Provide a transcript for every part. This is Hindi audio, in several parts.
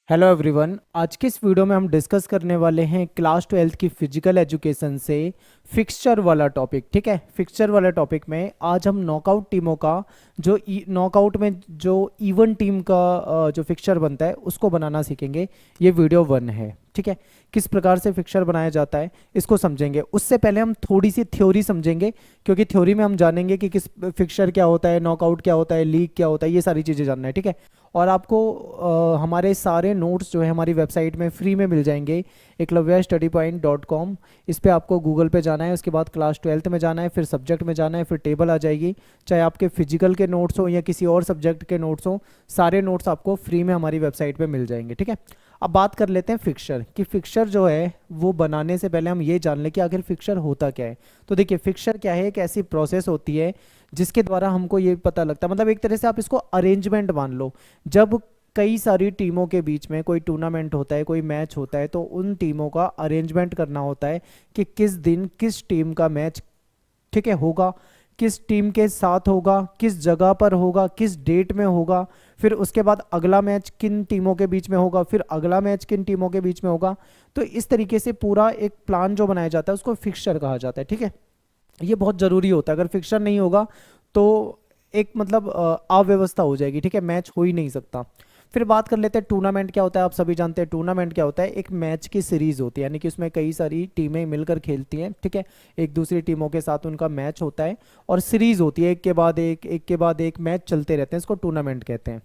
Hello everyone. आज के इस वीडियो में हम डिस्कस करने वाले हैं क्लास 12th की फिजिकल एजुकेशन से फिक्सचर वाला टॉपिक। ठीक है, फिक्सचर वाला टॉपिक में आज हम नॉकआउट टीमों का जो नॉकआउट में जो इवन टीम का जो फिक्सचर बनता है उसको बनाना सीखेंगे। ये वीडियो 1 है। ठीक है, किस प्रकार से फिक्सचर बनाया जाता है इसको समझेंगे। उससे पहले हम थोड़ी सी थ्योरी समझेंगे, क्योंकि थ्योरी में हम जानेंगे कि किस फिक्सचर क्या होता है, नॉकआउट क्या होता है, लीग क्या होता है, ये सारी चीज़ें जानना है। ठीक है, और आपको हमारे सारे नोट्स जो है हमारी वेबसाइट में फ्री में मिल जाएंगे, eklavyastudypoint.com। इस पे आपको गूगल पे जाना है, उसके बाद क्लास 12th में जाना है, फिर सब्जेक्ट में जाना है, फिर टेबल आ जाएगी। चाहे आपके फिजिकल के नोट्स हो या किसी और सब्जेक्ट के नोट्स हो, सारे नोट्स आपको फ्री में हमारी वेबसाइट पे मिल जाएंगे। ठीक है, अब बात कर लेते हैं फिक्सचर कि फिक्सचर जो है वो बनाने से पहले हम ये जान लें कि आखिर फिक्सचर होता क्या है। तो देखिए, फिक्सचर क्या है, एक ऐसी प्रोसेस होती है जिसके द्वारा हमको ये पता लगता है, मतलब एक तरह से आप इसको अरेंजमेंट मान लो। जब कई सारी टीमों के बीच में कोई टूर्नामेंट होता है, कोई मैच होता है, तो उन टीमों का अरेंजमेंट करना होता है कि किस दिन किस टीम का मैच, ठीक है, होगा, किस टीम के साथ होगा, किस जगह पर होगा, किस डेट में होगा, फिर उसके बाद अगला मैच किन टीमों के बीच में होगा, फिर अगला मैच किन टीमों के बीच में होगा। तो इस तरीके से पूरा एक प्लान जो बनाया जाता है उसको फिक्सचर कहा जाता है। ठीक है, ये बहुत ज़रूरी होता है। अगर फिक्सचर नहीं होगा तो एक मतलब अव्यवस्था हो जाएगी। ठीक है, मैच हो ही नहीं सकता। फिर बात कर लेते हैं टूर्नामेंट क्या होता है। आप सभी जानते हैं टूर्नामेंट क्या होता है। एक मैच की सीरीज होती है, यानी कि उसमें कई सारी टीमें मिलकर खेलती हैं। ठीक है, एक दूसरी टीमों के साथ उनका मैच होता है और सीरीज होती है, एक के बाद एक के बाद एक मैच चलते रहते हैं, इसको टूर्नामेंट कहते हैं।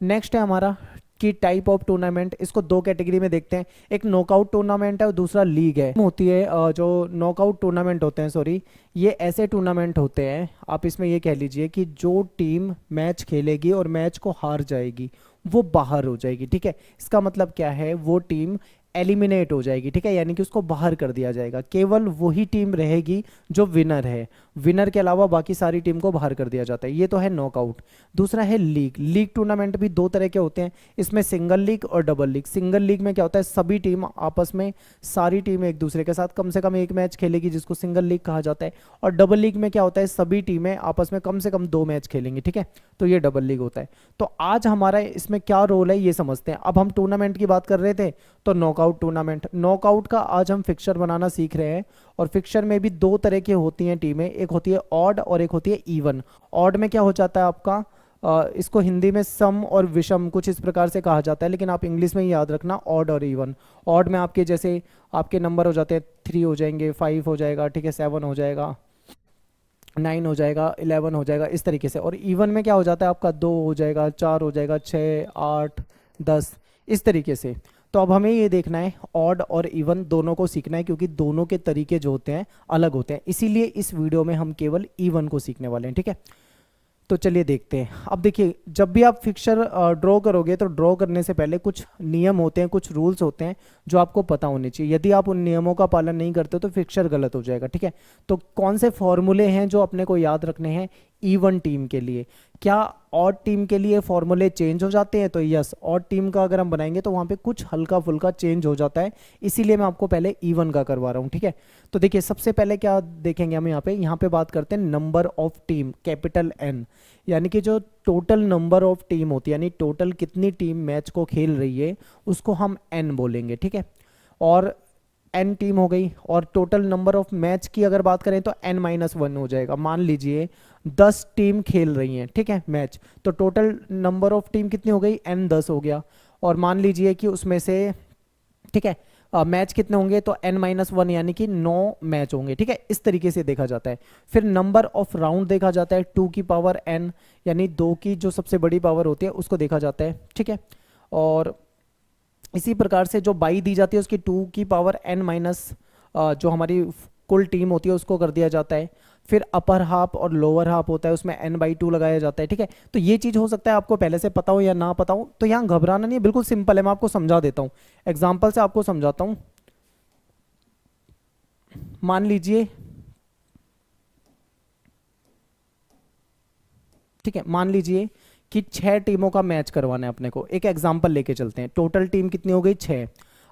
नेक्स्ट है हमारा कि टाइप ऑफ टूर्नामेंट। इसको दो कैटेगरी में देखते हैं, एक नॉकआउट टूर्नामेंट है और दूसरा लीग है। होती है जो नॉकआउट टूर्नामेंट होते हैं, सॉरी, ये ऐसे टूर्नामेंट होते हैं, आप इसमें ये कह लीजिए कि जो टीम मैच खेलेगी और मैच को हार जाएगी वो बाहर हो जाएगी। ठीक है, इसका मतलब क्या है, वो टीम एलिमिनेट हो जाएगी। ठीक है, यानी कि उसको बाहर कर दिया जाएगा। केवल वही टीम रहेगी जो विनर है, विनर के अलावा बाकी सारी टीम को बाहर कर दिया जाता है। ये तो है नॉकआउट। दूसरा है लीग। लीग टूर्नामेंट भी दो तरह के होते हैं, इसमें सिंगल लीग और डबल लीग। सिंगल लीग में क्या होता है, सभी टीम आपस में, सारी टीम एक दूसरे के साथ कम से कम एक मैच खेलेगी, जिसको सिंगल लीग कहा जाता है। और डबल लीग में क्या होता है, सभी टीमें आपस में कम से कम 2 मैच खेलेंगी। ठीक है, तो ये डबल लीग होता है। तो आज हमारा इसमें क्या रोल है ये समझते हैं। अब हम टूर्नामेंट की बात कर रहे थे, तो नॉकआउट टूर्नामेंट, नॉकआउट का आज हम फिक्सचर बनाना सीख रहे हैं। और फिक्सचर में भी दो तरह की होती हैं टीमें, एक होती है ऑड और एक होती है इवन। ऑड में क्या हो जाता है आपका, इसको हिंदी में सम और विषम कुछ इस प्रकार से कहा जाता है, लेकिन आप इंग्लिश में ही याद रखना ऑड और इवन। ऑड में आपके जैसे आपके नंबर हो जाते हैं, 3 हो जाएंगे, 5 हो जाएगा, ठीक है, 7 हो जाएगा, 9 हो जाएगा, 11 हो जाएगा, इस तरीके से। और इवन में क्या हो जाता है आपका, 2 हो जाएगा, 4 हो जाएगा, 6, 8, 10, इस तरीके से। तो अब हमें ये देखना है ऑड और इवन दोनों को सीखना है, क्योंकि दोनों के तरीके जो होते हैं अलग होते हैं। इसीलिए इस वीडियो में हम केवल इवन को सीखने वाले हैं। ठीक है, तो चलिए देखते हैं। अब देखिए, जब भी आप फिक्सचर ड्रॉ करोगे तो ड्रॉ करने से पहले कुछ नियम होते हैं, कुछ रूल्स होते हैं जो आपको पता होने चाहिए। यदि आप उन नियमों का पालन नहीं करते तो फिक्सचर गलत हो जाएगा। ठीक है, तो कौन से फॉर्मूले हैं जो अपने को याद रखने हैं इवन टीम के लिए। क्या ऑड टीम के लिए फॉर्मूले चेंज हो जाते हैं? तो यस, ऑड टीम का अगर हम बनाएंगे तो वहाँ पे कुछ हल्का फुल्का चेंज हो जाता है, इसीलिए मैं आपको पहले इवन का करवा रहा हूँ। ठीक है, तो देखिए, सबसे पहले क्या देखेंगे हम, यहाँ पे बात करते हैं number of team, capital N. यानी कि जो टोटल नंबर ऑफ टीम होती है, यानी टोटल कितनी टीम मैच को खेल रही है, उसको हम एन बोलेंगे। ठीक है, और एन टीम हो गई। और टोटल नंबर ऑफ मैच की अगर बात करें तो n-1 हो जाएगा। मान लीजिए 10 टीम खेल रही हैं, ठीक है, मैच, तो टोटल नंबर ऑफ टीम कितनी हो गई, n10 हो गया। और मान लीजिए कि उसमें से, ठीक है, मैच कितने होंगे, तो n-1 यानी कि 9 मैच होंगे। ठीक है, इस तरीके से देखा जाता है। फिर नंबर ऑफ राउंड देखा जाता है, 2 की पावर n, यानी 2 की जो सबसे बड़ी पावर होती है उसको देखा जाता है। ठीक है, और इसी प्रकार से जो बाई दी जाती है उसकी 2 की पावर n माइनस जो हमारी कुल टीम होती है उसको कर दिया जाता है। फिर अपर हाफ और लोअर हाफ होता है, उसमें n/2 लगाया जाता है। ठीक है, तो ये चीज़ हो सकता है आपको पहले से पता हो या ना पता हो, तो यहाँ घबराना नहीं है, बिल्कुल सिंपल है। मैं आपको समझा देता हूँ, एग्जाम्पल से आपको समझाता हूँ। मान लीजिए, ठीक है, मान लीजिए कि 6 टीमों का मैच करवाना है अपने को। एक एग्जाम्पल लेके चलते हैं। टोटल टीम कितनी हो गई, 6।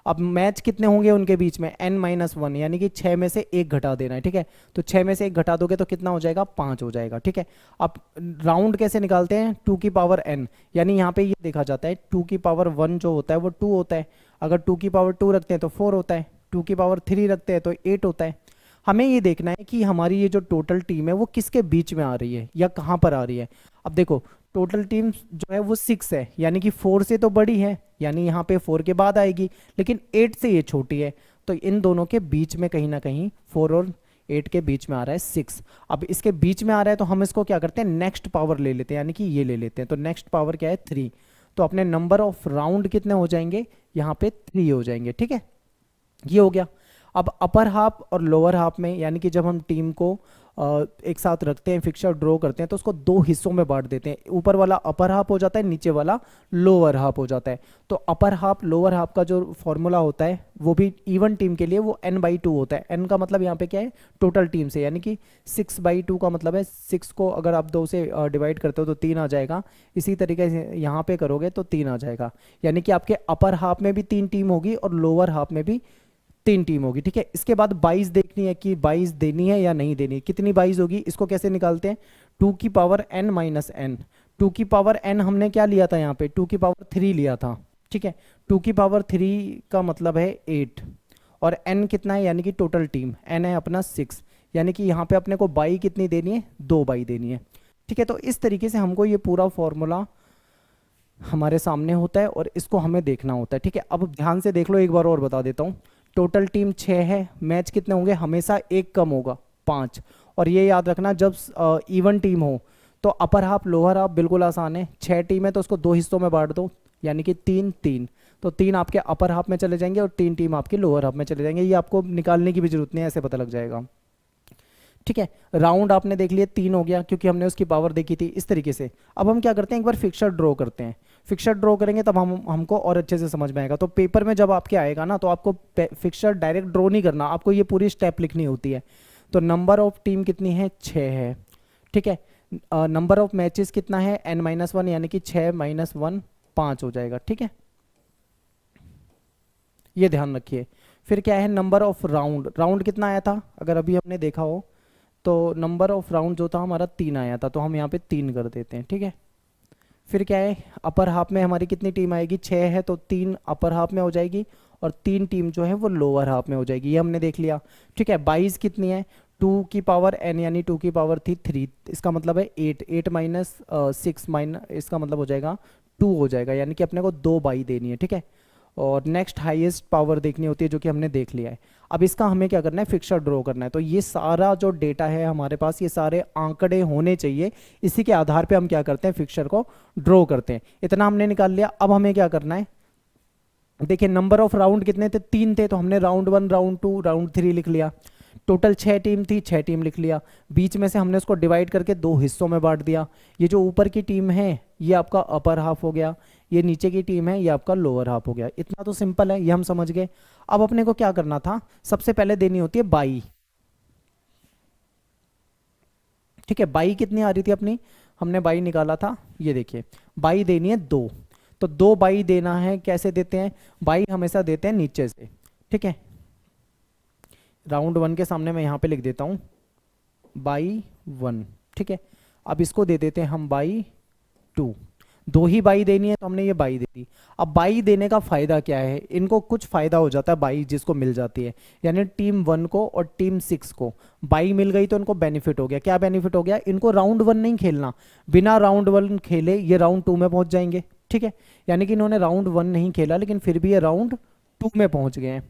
अब मैच कितने होंगे उनके बीच में, n-1, यानी कि 6 में से 1 घटा देना है, ठीक है। तो 6 में से 1 घटा दोगे तो कितना हो जाएगा, 5 हो जाएगा, ठीक है। अब राउंड कैसे निकालते हैं, 2 की पावर n, यानी यहाँ पे ये देखा जाता है 2 की पावर 1 जो होता है वो 2 होता है, अगर 2 की पावर 2 रखते हैं तो 4 होता है, 2 की पावर 3 रखते हैं तो 8 होता है। हमें ये देखना है कि हमारी ये जो टोटल टीम है वो किसके बीच में आ रही है या कहाँ पर आ रही है। अब देखो टोटल टीम जो है वो 6 है, यानी कि 4 से तो बड़ी है, यानी यहाँ पे 4 के बाद आएगी, लेकिन 8 से ये छोटी है, तो इन दोनों के बीच में कहीं ना कहीं 4 और 8 के बीच में आ रहा है 6। अब इसके बीच में आ रहा है तो हम इसको क्या करते हैं, नेक्स्ट पावर ले लेते हैं, यानी कि ये ले लेते हैं, तो नेक्स्ट पावर क्या है, 3। तो अपने नंबर ऑफ राउंड कितने हो जाएंगे, यहाँ पे 3 हो जाएंगे, ठीक है, ये हो गया। अब अपर हाफ और लोअर हाफ में, यानी कि जब हम टीम को एक साथ रखते हैं, फिक्सर ड्रॉ करते हैं, तो उसको 2 हिस्सों में बांट देते हैं, ऊपर वाला अपर हाफ हो जाता है, नीचे वाला लोअर हाफ हो जाता है। तो अपर हाफ लोअर हाफ का जो फॉर्मूला होता है वो भी इवन टीम के लिए वो n/2 होता है। n का मतलब यहाँ पे क्या है, टोटल टीम से, यानी कि 6/2 का मतलब है 6 को अगर आप 2 से डिवाइड करते हो तो 3 आ जाएगा, इसी तरीके से यहाँ पे करोगे तो 3 आ जाएगा, यानी कि आपके अपर हाफ में भी 3 टीम होगी और लोअर हाफ में भी 3 टीम होगी, ठीक है। इसके बाद 22 देखनी है कि 22 देनी है या नहीं देनी, कितनी 22 होगी, इसको कैसे निकालते हैं, 2 की पावर n-n, 2 की पावर n हमने क्या लिया था यहाँ पे, 2 की पावर 3 लिया था, ठीक है। 2 की पावर 3 का मतलब है 8, और n कितना है, यानी कि टोटल टीम n है अपना 6, यानी कि यहाँ पे अपने को 22 कितनी देनी है, 2 22 देनी है, ठीक है। तो इस तरीके से हमको ये पूरा फॉर्मूला हमारे सामने होता है और इसको हमें देखना होता है, ठीक है। अब ध्यान से देख लो, एक बार और बता देता हूँ, टोटल टीम 6 है, मैच कितने होंगे, हमेशा एक कम होगा, 5। और ये याद रखना जब इवन टीम हो तो अपर हाफ लोअर हाफ बिल्कुल आसान है, 6 टीम है तो उसको 2 हिस्सों में बांट दो, यानी कि 3 3, तो 3 आपके अपर हाफ में चले जाएंगे और 3 टीम आपके लोअर हाफ में चले जाएंगे, ये आपको निकालने की भी जरूरत नहीं है, ऐसे पता लग जाएगा, ठीक है। राउंड आपने देख लिया, 3 हो गया क्योंकि हमने उसकी पावर देखी थी, इस तरीके से। अब हम क्या करते हैं, एक बार फिक्सर ड्रॉ करते हैं, फिक्सर ड्रॉ करेंगे तब हमको और अच्छे से समझ में आएगा। तो पेपर में जब आपके आएगा ना तो आपको फिक्सर डायरेक्ट ड्रॉ नहीं करना, आपको ये पूरी स्टेप लिखनी होती है। तो नंबर ऑफ टीम कितनी है, 6 है, ठीक है। नंबर ऑफ मैचेस कितना है, n-1, यानी कि 6 - 1 5 हो जाएगा, ठीक है, ये ध्यान रखिए। फिर क्या है, नंबर ऑफ राउंड, राउंड कितना आया था, अगर अभी हमने देखा हो तो नंबर ऑफ राउंड जो था हमारा 3 आया था, तो हम यहाँ पे 3 कर देते हैं, ठीक है। फिर क्या है, अपर हाफ में हमारी कितनी टीम आएगी, 6 है तो 3 अपर हाफ में हो जाएगी और 3 टीम जो है वो लोअर हाफ में हो जाएगी, ये हमने देख लिया, ठीक है। 22 कितनी है, 2 की पावर n, यानी 2 की पावर थी 3, इसका मतलब है 8, 8 - 6 इसका मतलब हो जाएगा 2 हो जाएगा, यानी कि अपने को 2 22 देनी है, ठीक है। और नेक्स्ट हाईएस्ट पावर देखनी होती है जो कि हमने देख लिया है। अब इसका हमें क्या करना है, फिक्सर ड्रॉ करना है। तो ये सारा जो डेटा है हमारे पास, ये सारे आंकड़े होने चाहिए, इसी के आधार पे हम क्या करते हैं, फिक्सर को ड्रॉ करते हैं। इतना हमने निकाल लिया, अब हमें क्या करना है, देखिए नंबर ऑफ राउंड कितने थे, 3 थे, तो हमने राउंड 1 राउंड 2 राउंड 3 लिख लिया। टोटल 6 टीम थी, 6 टीम लिख लिया, बीच में से हमने उसको डिवाइड करके 2 हिस्सों में बांट दिया। ये जो ऊपर की टीम है ये आपका अपर हाफ हो गया, ये नीचे की टीम है ये आपका लोअर हाफ हो गया। इतना तो सिंपल है, ये हम समझ गए। अब अपने को क्या करना था, सबसे पहले देनी होती है 22, ठीक है। 22 कितनी आ रही थी अपनी, हमने 22 निकाला था, ये देखिए 22 देनी है 2, तो 2 22 देना है, कैसे देते हैं, 22 हमेशा देते हैं नीचे से, ठीक है। राउंड 1 के सामने मैं यहाँ पे लिख देता हूँ 22, ठीक है। अब इसको दे देते हैं हम 22, 2 ही 22 देनी है तो हमने ये 22 दे दी। अब 22 देने का फायदा क्या है, इनको कुछ फायदा हो जाता है 22 जिसको मिल जाती है, यानी टीम 1 को और टीम 6 को 22 मिल गई तो इनको बेनिफिट हो गया। क्या बेनिफिट हो गया, इनको राउंड 1 नहीं खेलना, बिना राउंड 1 खेले ये राउंड 2 में पहुंच जाएंगे, ठीक है। यानी कि इन्होंने राउंड 1 नहीं खेला लेकिन फिर भी ये राउंड 2 में पहुंच गए हैं,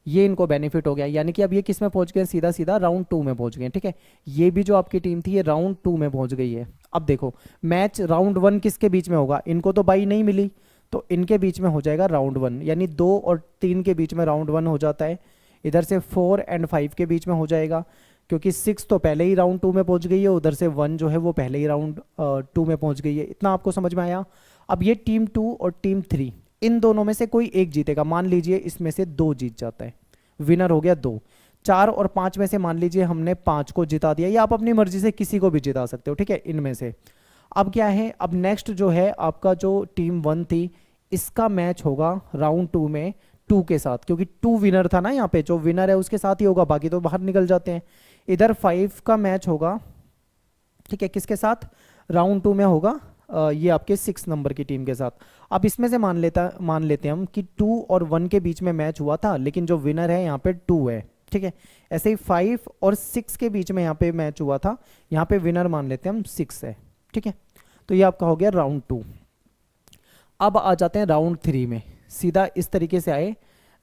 ये इनको बेनिफिट हो गया। यानी कि अब ये किस में पहुंच गए, सीधा सीधा राउंड 2 में पहुंच गए, ठीक है। ये भी जो आपकी टीम थी ये राउंड 2 में पहुंच गई है। अब देखो मैच राउंड 1 किसके बीच में होगा, इनको तो 22 नहीं मिली तो इनके बीच में हो जाएगा राउंड 1, यानी 2 और 3 के बीच में राउंड 1 हो जाता है। इधर से 4 और 5 के बीच में हो जाएगा, क्योंकि 6 तो पहले ही राउंड 2 में पहुंच गई है, उधर से 1 जो है वो पहले ही राउंड 2 में पहुंच गई है। इतना आपको समझ में आया। अब ये टीम 2 और टीम 3 इन दोनों में से कोई एक जीतेगा, मान लीजिए इसमें से 2 जीत जाता है, विनर हो गया 2। 4 और 5 में से मान लीजिए हमने 5 को जिता दिया, या आप अपनी मर्जी से किसी को भी जिता सकते हो, ठीक है, इनमें से। अब क्या है, अब नेक्स्ट जो है आपका जो टीम 1 थी इसका मैच होगा राउंड 2 में टू के साथ, क्योंकि टू विनर था ना यहाँ पे, जो विनर है उसके साथ ही होगा, बाकी तो बाहर निकल जाते हैं। इधर 5 का मैच होगा, ठीक है, किसके साथ, राउंड 2 में होगा, ये आपके 6 नंबर की टीम के साथ। अब इसमें से मान लेते हैं हम कि 2 और 1 के बीच में मैच हुआ था, लेकिन जो विनर है यहाँ पे 2 है, ठीक है। ऐसे ही 5 और 6 के बीच में यहाँ पे मैच हुआ था, यहाँ पे विनर मान लेते हैं हम 6 है, ठीक है। तो ये आपका हो गया राउंड 2। अब आ जाते हैं राउंड 3 में, सीधा इस तरीके से आए,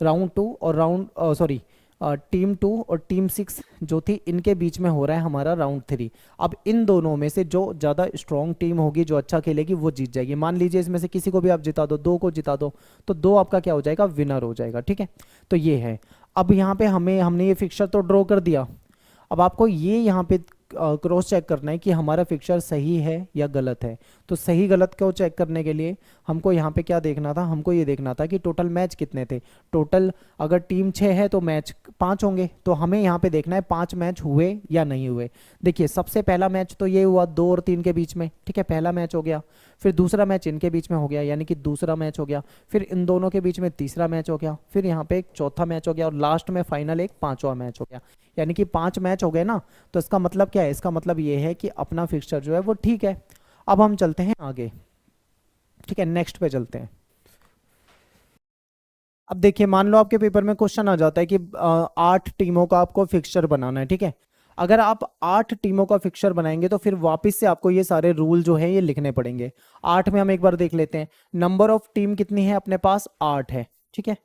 राउंड 2 और सॉरी टीम 2 और टीम 6 जो थी, इनके बीच में हो रहा है हमारा राउंड 3। अब इन दोनों में से जो ज़्यादा स्ट्रॉन्ग टीम होगी, जो अच्छा खेलेगी, वो जीत जाएगी। मान लीजिए इसमें से किसी को भी आप जिता दो, 2 को जिता दो, तो 2 आपका क्या हो जाएगा, विनर हो जाएगा, ठीक है। तो ये है। अब यहाँ पे हमने ये फिक्सचर तो ड्रॉ कर दिया। अब आपको ये यहाँ पे क्रॉस चेक करना है कि हमारा फिक्सचर सही है या गलत है। तो सही गलत को चेक करने के लिए हमको यहाँ पे क्या देखना था, हमको ये देखना था कि टोटल मैच कितने थे। टोटल अगर टीम 6 है तो मैच 5 होंगे, तो हमें यहाँ पे देखना है 5 मैच हुए या नहीं हुए। देखिए सबसे पहला मैच तो ये हुआ 2 और 3 के बीच में, ठीक है, पहला मैच हो गया। फिर दूसरा मैच इनके बीच में हो गया, यानी कि दूसरा मैच हो गया। फिर इन दोनों के बीच में तीसरा मैच हो गया। फिर यहाँ पे एक चौथा मैच हो गया, और लास्ट में फाइनल एक 5वां मैच हो गया। यानी कि 5 मैच हो गए ना। तो इसका मतलब क्या है, इसका मतलब ये है कि अपना फिक्सचर जो है वो ठीक है। अब हम चलते हैं आगे, ठीक है, नेक्स्ट पे चलते हैं। अब देखिए, मान लो आपके पेपर में क्वेश्चन आ जाता है कि 8 टीमों का आपको फिक्सचर बनाना है, ठीक है। अगर आप 8 टीमों का फिक्सचर बनाएंगे तो फिर वापस से आपको ये सारे रूल जो है ये लिखने पड़ेंगे। 8 में हम एक बार देख लेते हैं, नंबर ऑफ टीम कितनी है अपने पास, 8 है, ठीक है।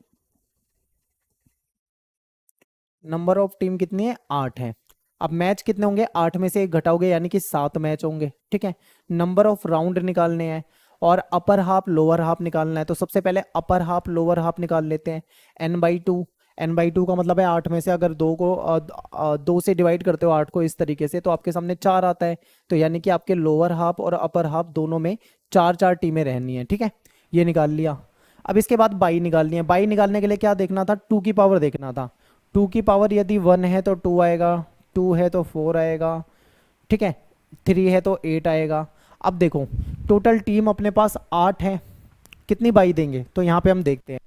नंबर ऑफ टीम कितनी है, 8 है। अब मैच कितने होंगे, 8 में से एक घटाओगे, यानी कि 7 मैच होंगे, ठीक है। नंबर ऑफ राउंड निकालने हैं, और अपर हाफ लोअर हाफ निकालना है। तो सबसे पहले अपर हाफ लोअर हाफ निकाल लेते हैं। n/2, n/2 का मतलब है 8 में से अगर 2 से डिवाइड करते हो 8 को इस तरीके से, तो आपके सामने 4 आता है। तो यानी कि आपके लोअर हाफ और अपर हाफ दोनों में 4 4 टीमें रहनी है, ठीक है। ये निकाल लिया। अब इसके बाद बाई निकालनी है। बाई निकालने के लिए क्या देखना था, 2 की पावर देखना था। 2 की पावर यदि 1 है तो 2 आएगा, 2 है तो 4 आएगा, ठीक है, 3 है तो 8 आएगा। अब देखो टोटल टीम अपने पास 8 है, कितनी बाई देंगे, तो यहाँ पे हम देखते हैं।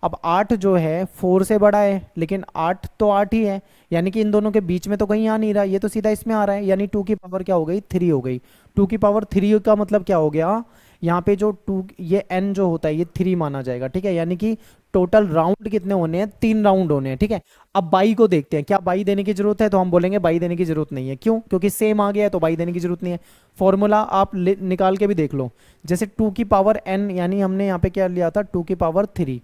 अब 8 जो है 4 से बड़ा है, लेकिन 8 तो 8 ही है, यानी कि इन दोनों के बीच में तो कहीं आ नहीं रहा, ये तो सीधा इसमें आ रहा है। यानी 2 की पावर क्या हो गई, 3 हो गई। 2 की पावर 3 का मतलब क्या हो गया, यहाँ पे जो 2 ये n जो होता है ये 3 माना जाएगा, ठीक है। यानी कि टोटल राउंड कितने होने हैं, 3 राउंड होने हैं, ठीक है। अब बाई को देखते हैं, क्या बाई देने की जरूरत है, तो हम बोलेंगे बाई देने की जरूरत नहीं है। क्यों, क्योंकि सेम आ गया है तो बाई देने की जरूरत नहीं है। फॉर्मूला आप निकाल के भी देख लो, जैसे 2 की पावर n, यानी हमने यहाँ पे क्या लिया था, 2 की पावर 3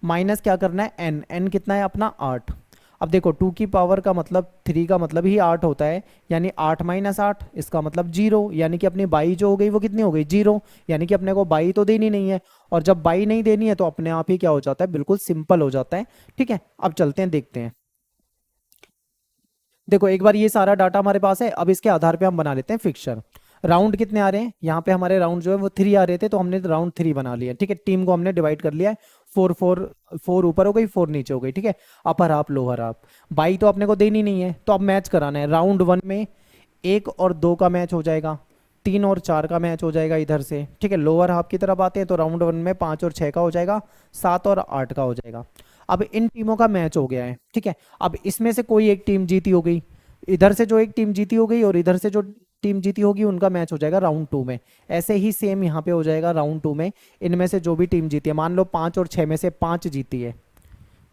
माइनस क्या करना है n, n कितना है अपना 8। अब देखो 2 की पावर का मतलब 3 का मतलब ही 8 होता है, यानी 8 - 8 इसका मतलब 0, यानी कि अपनी बाई जो हो गई वो कितनी हो गई, 0। यानी कि अपने को बाई तो देनी नहीं है, और जब बाई नहीं देनी है तो अपने आप ही क्या हो जाता है, बिल्कुल सिंपल हो जाता है, ठीक है। अब चलते हैं देखते हैं। देखो एक बार ये सारा डाटा हमारे पास है, अब इसके आधार पे हम बना लेते हैं फिक्सचर। राउंड कितने आ रहे हैं, यहाँ पे हमारे राउंड जो है वो 3 आ रहे थे, तो हमने राउंड 3 बना लिया, ठीक है। टीम को हमने डिवाइड कर लिया है, 4 4 4 ऊपर हो गई, 4 नीचे हो गई, ठीक है। Upper half lower half, by तो अपने को देनी नहीं है, तो अब मैच कराना है। राउंड 1 में 1 और 2 का मैच हो जाएगा, 3 और 4 का मैच हो जाएगा इधर से, ठीक है। लोअर हाफ की तरफ आते हैं तो राउंड 1 में 5 और 6 का हो जाएगा, 7 और 8 का हो जाएगा। अब इन टीमों का मैच हो गया है, ठीक है। अब इसमें से कोई एक टीम जीती हो गई, इधर से जो एक टीम जीती हो गई और इधर से जो टीम जीती होगी उनका मैच हो जाएगा राउंड 2 में। ऐसे ही सेम यहाँ पे हो जाएगा राउंड 2 में, इनमें से जो भी टीम जीती है, मान लो 5 और 6 में से 5 जीती है,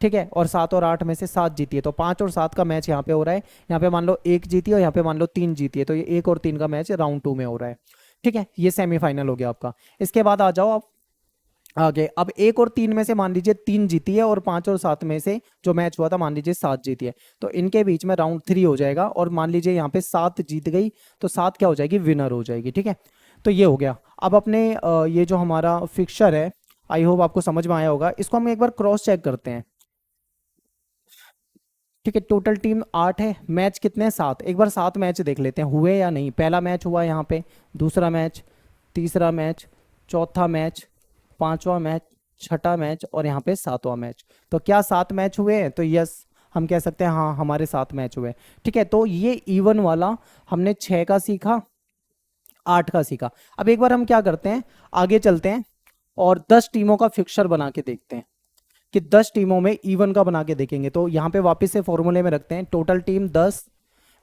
ठीक है, और 7 और 8 में से 7 जीती है, तो 5 और 7 का मैच यहाँ पे हो रहा है। यहाँ पे मान लो 1 जीती है और यहाँ पे मान लो 3 जीती है, तो ये 1 और 3 का मैच राउंड 2 में हो रहा है, ठीक है। ये सेमीफाइनल हो गया आपका। इसके बाद आ जाओ आप आगे। अब 1 और 3 में से मान लीजिए 3 जीती है, और 5 और 7 में से जो मैच हुआ था मान लीजिए 7 जीती है, तो इनके बीच में राउंड 3 हो जाएगा। और मान लीजिए यहाँ पे 7 जीत गई, तो 7 क्या हो जाएगी, विनर हो जाएगी, ठीक है। तो ये हो गया। अब अपने ये जो हमारा फिक्सचर है, आई होप आपको समझ में आया होगा। इसको हम एक बार क्रॉस चेक करते हैं, ठीक है। टोटल टीम 8 है, मैच कितने हैं, 7। एक बार 7 मैच देख लेते हैं हुए या नहीं। पहला मैच हुआ यहाँ पे, दूसरा मैच, तीसरा मैच, चौथा मैच, पांचवा मैच, छठा मैच, और यहाँ पे 7वां मैच। तो क्या 7 मैच हुए हैं, तो यस हम कह सकते हैं हाँ हमारे 7 मैच हुए, ठीक है। तो ये इवन वाला हमने 6 का सीखा, 8 का सीखा। अब एक बार हम क्या करते हैं, आगे चलते हैं और 10 टीमों का फिक्सचर बना के देखते हैं। कि 10 टीमों में इवन का बना के देखेंगे। तो यहाँ पे वापस से फॉर्मूले में रखते हैं, टोटल टीम 10,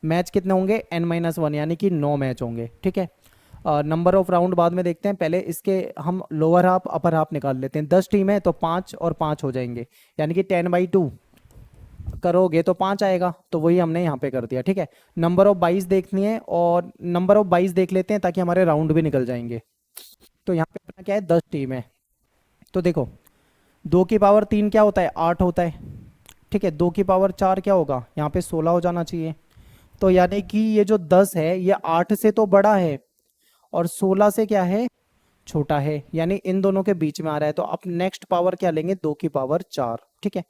मैच कितने होंगे n-1 यानी कि 9 मैच होंगे, ठीक है। नंबर ऑफ राउंड बाद में देखते हैं, पहले इसके हम लोअर हाफ अपर हाफ निकाल लेते हैं। 10 टीम है तो 5 और 5 हो जाएंगे, यानी कि 10/2 करोगे तो 5 आएगा, तो वही हमने यहाँ पे कर दिया, ठीक है। नंबर ऑफ 22 देखनी है, और नंबर ऑफ 22 देख लेते हैं ताकि हमारे राउंड भी निकल जाएंगे। तो यहाँ पे अपना क्या है, 10 टीम है। तो देखो 2 की पावर 3 क्या होता है, 8 होता है, ठीक है। 2 की पावर 4 क्या होगा, यहाँ पे 16 हो जाना चाहिए। तो यानी कि ये जो 10 है ये 8 से तो बड़ा है और 16 से क्या है, छोटा है, यानी इन दोनों के बीच में आ रहा है। तो अब नेक्स्ट पावर क्या लेंगे, 2 की पावर 4, ठीक है।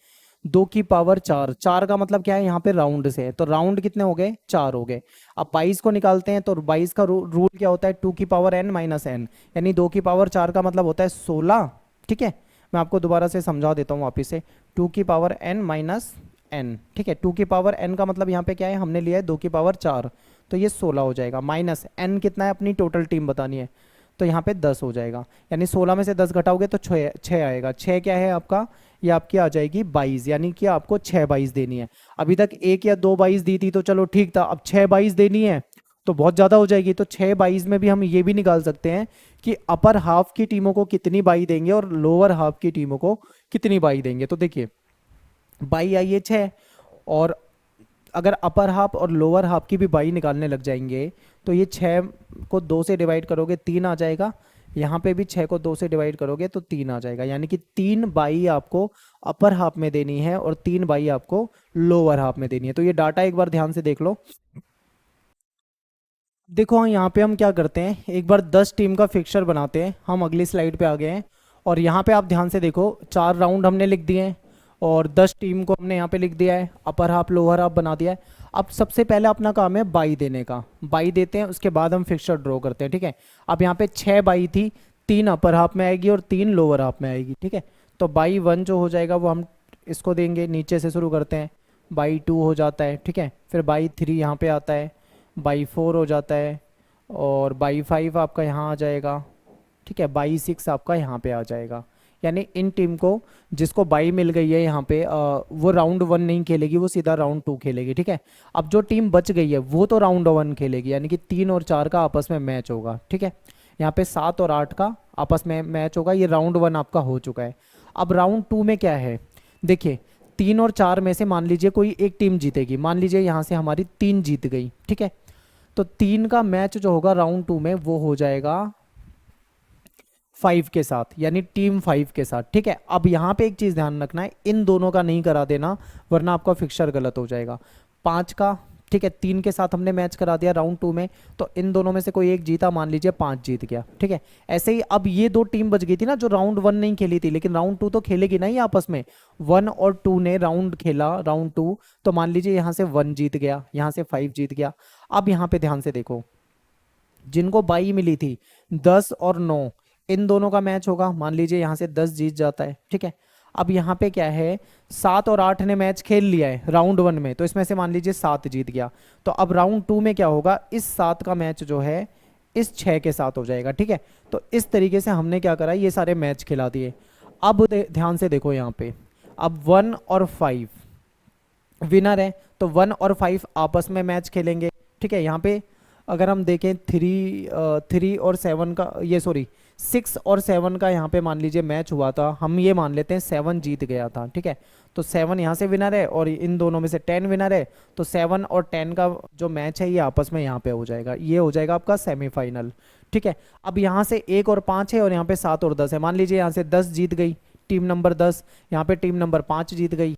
2 की पावर 4, 4 का मतलब क्या है, यहाँ पे राउंड से है, तो राउंड कितने हो गए, 4 हो गए। अब 22 को निकालते हैं, तो 22 का रूल क्या होता है, 2 की पावर n-n, यानी 2 की पावर 4 का मतलब होता है 16, ठीक है। मैं आपको दोबारा से समझा देता हूँ वापिस से, 2 की पावर n-n, ठीक है। 2 की पावर n का मतलब यहाँ पे क्या है, हमने लिया है 2 की पावर 4, तो ये 16 हो जाएगा, माइनस n कितना है, अपनी टोटल टीम बतानी है, तो यहाँ पे 10 हो जाएगा। यानी 16 में से 10 घटाओगे तो 6 आएगा। 6 क्या है आपका, ये आपकी आ जाएगी 22, यानी कि आपको 6 22 देनी है। अभी तक 1 या 2 22 दी थी तो चलो ठीक था, अब 6 22 देनी है तो बहुत ज़्यादा हो जाएगी। तो 6 22 में भी हम ये भी निकाल सकते हैं कि अपर हाफ की टीमों को कितनी बाई देंगे और लोअर हाफ की टीमों को कितनी बाई देंगे। तो देखिए बाई आई है 6, और अगर अपर हाफ और लोअर हाफ की भी बाई निकालने लग जाएंगे तो ये 6 को 2 से डिवाइड करोगे 3 आ जाएगा, यहाँ पे भी 6 को 2 से डिवाइड करोगे तो 3 आ जाएगा, यानी कि 3 बाई आपको अपर हाफ में देनी है और 3 बाई आपको लोअर हाफ में देनी है। तो ये डाटा एक बार ध्यान से देख लो। देखो हाँ, यहाँ पे हम क्या करते हैं, एक बार 10 टीम का फिक्सचर बनाते हैं। हम अगली स्लाइड पे आ गए हैं, और यहाँ पे आप ध्यान से देखो 4 राउंड हमने लिख दिए हैं और 10 टीम को हमने यहाँ पे लिख दिया है, अपर हाफ लोअर हाफ बना दिया है। अब सबसे पहले अपना काम है बाई देने का, बाई देते हैं, उसके बाद हम फिक्सचर ड्रॉ करते हैं, ठीक है। अब यहाँ पे 6 बाई थी, 3 अपर हाफ में आएगी और 3 लोअर हाफ में आएगी, ठीक है। तो बाई 1 जो हो जाएगा वो हम इसको देंगे, नीचे से शुरू करते हैं, बाई 2 हो जाता है, ठीक है। फिर बाई 3 यहाँ पे आता है, बाई 4 हो जाता है, और बाई 5 आपका यहाँ आ जाएगा, ठीक है। बाई 6 आपका यहाँ पे आ जाएगा। यानी इन टीम को जिसको बाई मिल गई है यहाँ पे वो राउंड 1 नहीं खेलेगी, वो सीधा राउंड 2 खेलेगी, ठीक है। अब जो टीम बच गई है वो तो राउंड 1 खेलेगी, यानी कि 3 और 4 का आपस में मैच होगा, ठीक है। यहाँ पे 7 और 8 का आपस में मैच होगा, ये राउंड 1 आपका हो चुका है। अब राउंड 2 में क्या है, देखिए 3 और 4 में से मान लीजिए कोई एक टीम जीतेगी, मान लीजिए यहाँ से हमारी 3 जीत गई, ठीक है। तो 3 का मैच जो होगा राउंड 2 में वो हो जाएगा 5 के साथ, यानी टीम 5 के साथ, ठीक है। अब यहाँ पे एक चीज़ ध्यान रखना है, इन दोनों का नहीं करा देना वरना आपका फिक्सचर गलत हो जाएगा। 5 का, ठीक है, 3 के साथ हमने मैच करा दिया राउंड 2 में, तो इन दोनों में से कोई एक जीता, मान लीजिए 5 जीत गया, ठीक है। ऐसे ही अब ये 2 टीम बच गई थी ना जो राउंड 1 नहीं खेली थी, लेकिन राउंड 2 तो खेलेगी ना, ये आपस में 1 और 2 ने राउंड खेला राउंड 2, तो मान लीजिए यहाँ से 1 जीत गया, यहाँ से 5 जीत गया। अब यहाँ पे ध्यान से देखो, जिनको बाई मिली थी 10 और 9, इन दोनों का मैच होगा, मान लीजिए यहाँ से 10 जीत जाता है, ठीक है। अब यहाँ पे क्या है, 7 और 8 ने मैच खेल लिया है राउंड 1 में, तो इसमें से मान लीजिए 7 जीत गया, तो अब राउंड 2 में क्या होगा, इस 7 का मैच जो है इस 6 के साथ हो जाएगा, ठीक है। तो इस तरीके से हमने क्या करा, ये सारे मैच खिला दिए। अब ध्यान से देखो यहाँ पे, अब 1 और 5 विनर है, तो 1 और 5 आपस में मैच खेलेंगे, ठीक है। यहाँ पे अगर हम देखें 3 और 7 का, ये सॉरी 6 और 7 का यहाँ पे मान लीजिए मैच हुआ था, हम ये मान लेते हैं 7 जीत गया था, ठीक है। तो 7 यहाँ से विनर है और इन दोनों में से 10 विनर है, तो 7 और 10 का जो मैच है ये आपस में यहाँ पे हो जाएगा, ये हो जाएगा आपका सेमीफाइनल, ठीक है। अब यहाँ से 1 और 5 है और यहाँ पे 7 और 10 है, मान लीजिए यहाँ से 10 जीत गई टीम नंबर 10, यहाँ पे टीम नंबर 5 जीत गई,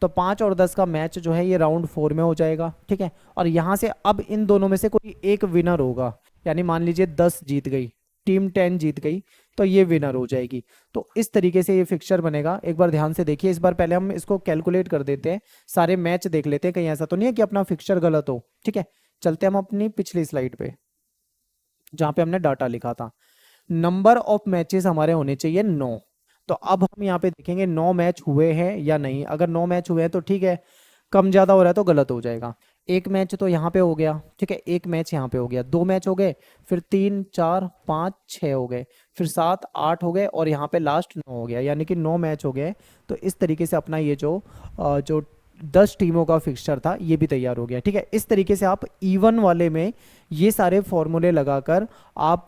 तो 5 और 10 का मैच जो है ये राउंड 4 में हो जाएगा, ठीक है। और यहाँ से अब इन दोनों में से कोई एक विनर होगा, यानी मान लीजिए 10 जीत गई, टीम 10 जीत गई, तो ये विनर हो जाएगी। तो इस तरीके से ये फिक्सचर बनेगा, एक बार ध्यान से देखिए। इस बार पहले हम इसको कैलकुलेट कर देते हैं, सारे मैच देख लेते हैं, कहीं ऐसा तो नहीं है कि अपना फिक्सचर गलत हो, ठीक है। चलते हम अपनी पिछली स्लाइड पे जहाँ पे हमने डाटा लिखा था। नंबर ऑफ मैचेस हमारे होने चाहिए 9, तो अब हम यहाँ पे देखेंगे 9 मैच हुए हैं या नहीं। अगर 9 मैच हुए हैं तो ठीक है, कम ज़्यादा हो रहा है तो गलत हो जाएगा। एक मैच तो यहाँ पे हो गया, ठीक है, एक मैच यहाँ पे हो गया, दो मैच हो गए, फिर 3 4 5 6 हो गए, फिर 7 8 हो गए, और यहाँ पे लास्ट 9 हो गया, यानी कि 9 मैच हो गए। तो इस तरीके से अपना ये जो 10 टीमों का फिक्सचर था ये भी तैयार हो गया, ठीक है। इस तरीके से आप E1 वाले में ये सारे फॉर्मूले लगाकर आप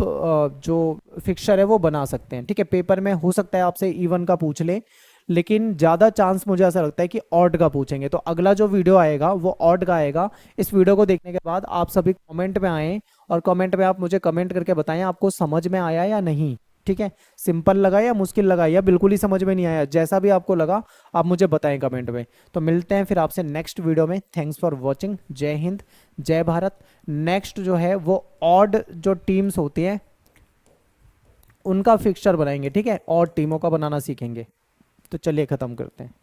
जो फिक्सचर है वो बना सकते हैं, ठीक है। पेपर में हो सकता है आपसे E1 का पूछ ले, लेकिन ज़्यादा चांस मुझे ऐसा लगता है कि ऑड का पूछेंगे। तो अगला जो वीडियो आएगा वो ऑड का आएगा। इस वीडियो को देखने के बाद आप सभी कमेंट में आएँ, और कमेंट में आप मुझे कमेंट करके बताएं आपको समझ में आया या नहीं, ठीक है। सिंपल लगा या मुश्किल लगा या बिल्कुल ही समझ में नहीं आया, जैसा भी आपको लगा आप मुझे बताएं कमेंट में। तो मिलते हैं फिर आपसे नेक्स्ट वीडियो में। Thanks for watching. जय हिंद, जय भारत। नेक्स्ट जो है वो ऑड जो टीम्स होती हैं उनका फिक्सचर बनाएंगे, ठीक है, और टीमों का बनाना सीखेंगे। तो चलिए ख़त्म करते हैं।